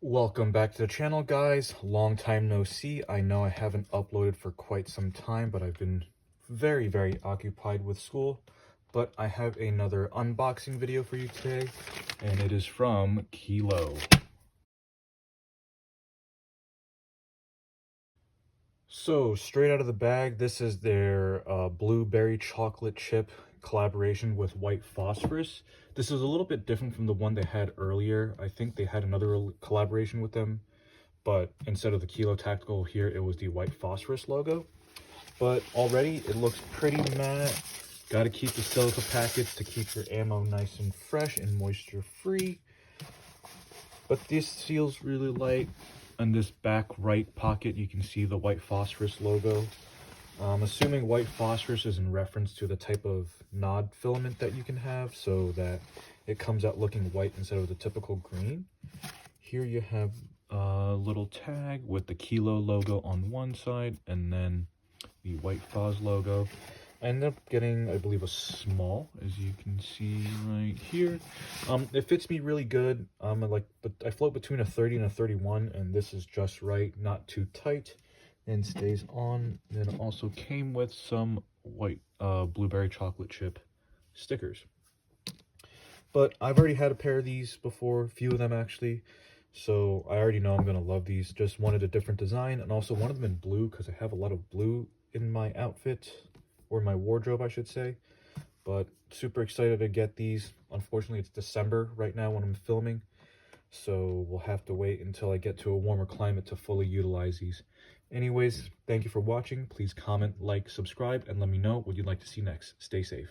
Welcome back to the channel, guys. Long time no see. I know I haven't uploaded for quite some time, but I've been very occupied with school. But I have another unboxing video for you today, and it is from Qilo. So, straight out of the bag, this is their blueberry chocolate chip collaboration with white phosphorus. This is a little bit different from the one they had earlier. I think they had another collaboration with them, but instead of the Qilo Tactical here, it was the white phosphorus logo. But already it looks pretty matte. Got to keep the silica packets to keep your ammo nice and fresh and moisture free. But this feels really light. On this back right pocket, you can see the white phosphorus logo. I'm assuming white phosphorus is in reference to the type of nod filament that you can have, so that it comes out looking white instead of the typical green. Here you have a little tag with the Qilo logo on one side and then the white Phos logo. I ended up getting, I believe, a small, as you can see right here. It fits me really good. But I float between a 30 and a 31, and this is just right, not too tight, and stays on. Then it also came with some white blueberry chocolate chip stickers. But I've already had a pair of these before, a few of them actually. So I already know I'm going to love these. Just wanted a different design, and also wanted them in blue because I have a lot of blue in my outfit, or my wardrobe I should say. But super excited to get these. Unfortunately, it's December right now when I'm filming, so we'll have to wait until I get to a warmer climate to fully utilize these. Anyways, thank you for watching. Please comment, like, subscribe, and let me know what you'd like to see next. Stay safe.